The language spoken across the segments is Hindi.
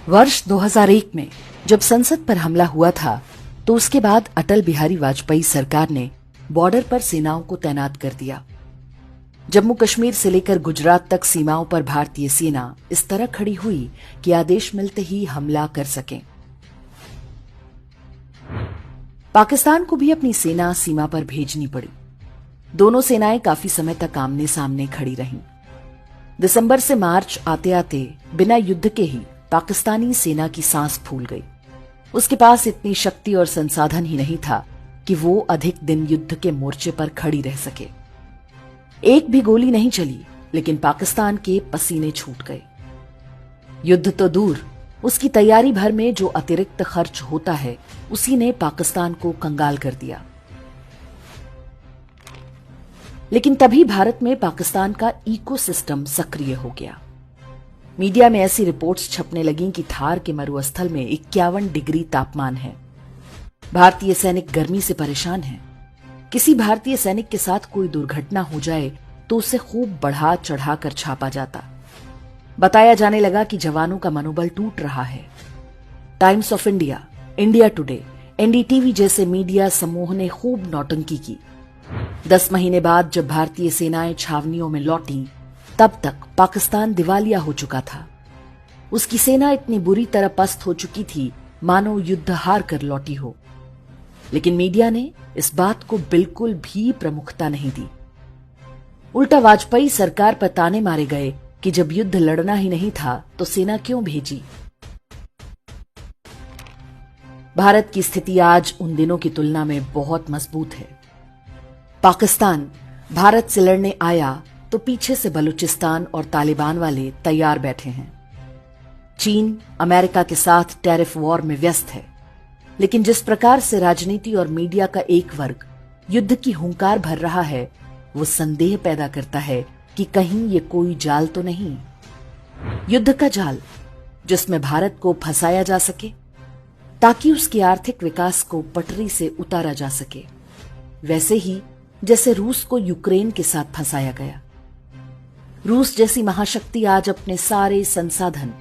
वर्ष 2001 में जब संसद पर हमला हुआ था तो उसके बाद अटल बिहारी वाजपेयी सरकार ने बॉर्डर पर सेनाओं को तैनात कर दिया। जम्मू कश्मीर से लेकर गुजरात तक सीमाओं पर भारतीय सेना इस तरह खड़ी हुई कि आदेश मिलते ही हमला कर सके। पाकिस्तान को भी अपनी सेना सीमा पर भेजनी पड़ी। दोनों सेनाएं काफी समय तक आमने सामने खड़ी रहीं। दिसंबर से मार्च आते आते बिना युद्ध के ही पाकिस्तानी सेना की सांस फूल गई। उसके पास इतनी शक्ति और संसाधन ही नहीं था कि वो अधिक दिन युद्ध के मोर्चे पर खड़ी रह सके। एक भी गोली नहीं चली, लेकिन पाकिस्तान के पसीने छूट गए। युद्ध तो दूर, उसकी तैयारी भर में जो अतिरिक्त खर्च होता है उसी ने पाकिस्तान को कंगाल कर दिया। लेकिन तभी भारत में पाकिस्तान का इकोसिस्टम सक्रिय हो गया। मीडिया में ऐसी रिपोर्ट्स छपने लगीं कि थार के मरुस्थल में 51 डिग्री तापमान है। भारतीय सैनिक गर्मी से परेशान हैं। किसी भारतीय सैनिक के साथ कोई दुर्घटना हो जाए तो उसे खूब बढ़ा चढ़ाकर छापा जाता। बताया जाने लगा कि जवानों का मनोबल टूट रहा है। Times of India, India today, NDTV जैसे मीडिया समूह ने खूब नौटंकी की। 10 महीने बाद जब भारतीय सेनाएं छावनियों में लौटी तब तक पाकिस्तान दिवालिया हो चुका था। उसकी सेना इतनी बुरी तरह पस्त हो चुकी थी मानो युद्ध हार कर लौटी हो। लेकिन मीडिया ने इस बात को बिल्कुल भी प्रमुखता नहीं दी। उल्टा वाजपेयी सरकार पर ताने मारे गए कि जब युद्ध लड़ना ही नहीं था तो सेना क्यों भेजी। भारत की स्थिति आज उन दिनों की तुलना में बहुत मजबूत है। पाकिस्तान भारत से लड़ने आया तो पीछे से बलूचिस्तान और तालिबान वाले तैयार बैठे हैं। चीन अमेरिका के साथ टैरिफ वॉर में व्यस्त है। लेकिन जिस प्रकार से राजनीति और मीडिया का एक वर्ग युद्ध की हुंकार भर रहा है, वो संदेह पैदा करता है कि कहीं ये कोई जाल तो नहीं, युद्ध का जाल जिसमें भारत को फंसाया जा सके ताकि उसके आर्थिक विकास को पटरी से उतारा जा सके, वैसे ही जैसे रूस को यूक्रेन के साथ फंसाया गया। रूस जैसी महाशक्ति आज अपने सारे संसाधन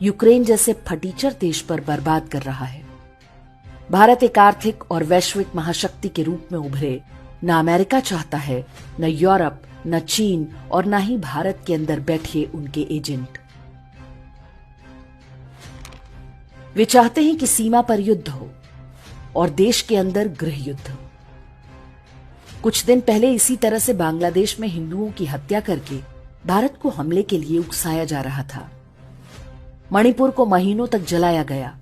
यूक्रेन जैसे फटीचर देश पर बर्बाद कर रहा है। भारत एक आर्थिक और वैश्विक महाशक्ति के रूप में उभरे न अमेरिका चाहता है, न यूरोप, न चीन और न ही भारत के अंदर बैठे उनके एजेंट। वे चाहते हैं कि सीमा पर युद्ध हो और देश के अंदर गृह युद्ध। कुछ दिन पहले इसी तरह से बांग्लादेश में हिंदुओं की हत्या करके भारत को हमले के लिए उकसाया जा रहा था। मणिपुर को महीनों तक जलाया गया।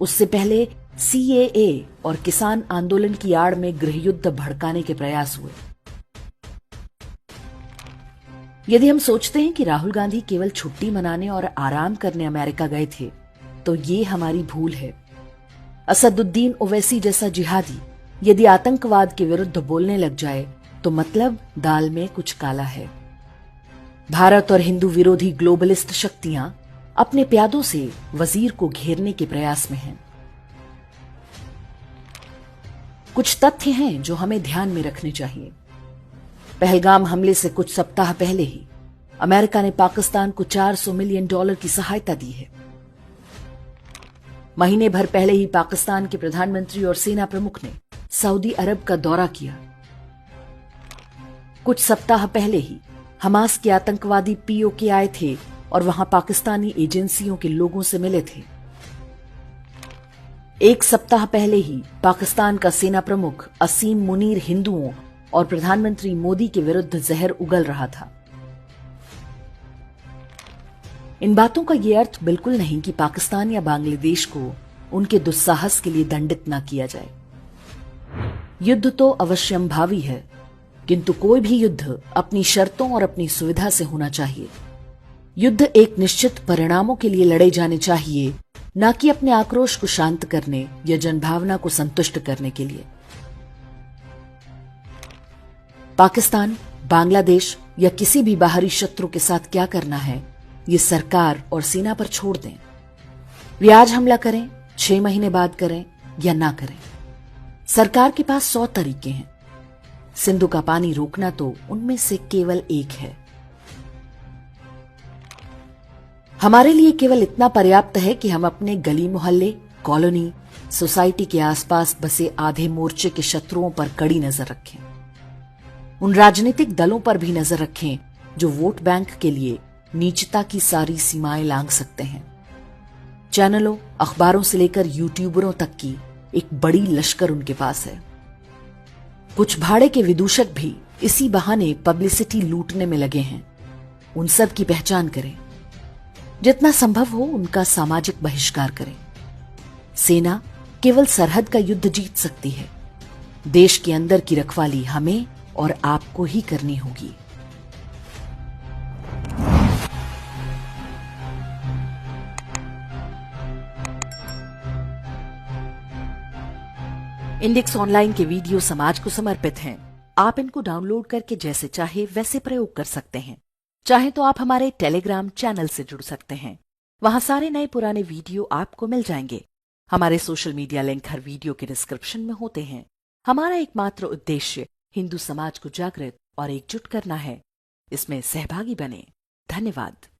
उससे पहले सीएए और किसान आंदोलन की आड़ में गृहयुद्ध भड़काने के प्रयास हुए। यदि हम सोचते हैं कि राहुल गांधी केवल छुट्टी मनाने और आराम करने अमेरिका गए थे तो ये हमारी भूल है। असदुद्दीन ओवैसी जैसा जिहादी यदि आतंकवाद के विरुद्ध बोलने लग जाए तो मतलब दाल में कुछ काला है। भारत और हिंदू विरोधी ग्लोबलिस्ट शक्तियां अपने प्यादों से वजीर को घेरने के प्रयास में हैं। कुछ तथ्य हैं जो हमें ध्यान में रखने चाहिए। पहलगाम हमले से कुछ सप्ताह पहले ही अमेरिका ने पाकिस्तान को $400 मिलियन की सहायता दी है। महीने भर पहले ही पाकिस्तान के प्रधानमंत्री और सेना प्रमुख ने सऊदी अरब का दौरा किया। कुछ सप्ताह पहले ही हमास के आतंकवादी पीओके आए थे और वहां पाकिस्तानी एजेंसियों के लोगों से मिले थे। एक सप्ताह पहले ही पाकिस्तान का सेना प्रमुख असीम मुनीर हिंदुओं और प्रधानमंत्री मोदी के विरुद्ध जहर उगल रहा था। इन बातों का यह अर्थ बिल्कुल नहीं कि पाकिस्तान या बांग्लादेश को उनके दुस्साहस के लिए दंडित न किया जाए। युद्ध तो अवश्यंभावी है, किंतु कोई भी युद्ध अपनी शर्तों और अपनी सुविधा से होना चाहिए। युद्ध एक निश्चित परिणामों के लिए लड़े जाने चाहिए, न कि अपने आक्रोश को शांत करने या जनभावना को संतुष्ट करने के लिए। पाकिस्तान, बांग्लादेश या किसी भी बाहरी शत्रु के साथ क्या करना है, ये सरकार और सेना पर छोड़ दें। वे आज हमला करें, 6 महीने बाद करें या ना करें, सरकार के पास 100 तरीके हैं। सिंधु का पानी रोकना तो उनमें से केवल एक है। हमारे लिए केवल इतना पर्याप्त है कि हम अपने गली मोहल्ले, कॉलोनी, सोसाइटी के आसपास बसे आधे मोर्चे के शत्रुओं पर कड़ी नजर रखें। उन राजनीतिक दलों पर भी नजर रखें जो वोट बैंक के लिए नीचता की सारी सीमाएं लांघ सकते हैं। चैनलों, अखबारों से लेकर यूट्यूबरों तक की एक बड़ी लश्कर उनके पास है। कुछ भाड़े के विदूषक भी इसी बहाने पब्लिसिटी लूटने में लगे हैं। उन सब की पहचान करें, जितना संभव हो उनका सामाजिक बहिष्कार करें। सेना केवल सरहद का युद्ध जीत सकती है। देश के अंदर की रखवाली हमें और आपको ही करनी होगी। इंडेक्स ऑनलाइन के वीडियो समाज को समर्पित हैं। आप इनको डाउनलोड करके जैसे चाहे वैसे प्रयोग कर सकते हैं। चाहे तो आप हमारे टेलीग्राम चैनल से जुड़ सकते हैं। वहां सारे नए पुराने वीडियो आपको मिल जाएंगे। हमारे सोशल मीडिया लिंक हर वीडियो के डिस्क्रिप्शन में होते हैं। हमारा एकमात्र उद्देश्य हिंदू समाज को जागृत और एकजुट करना है। इसमें सहभागी बने। धन्यवाद।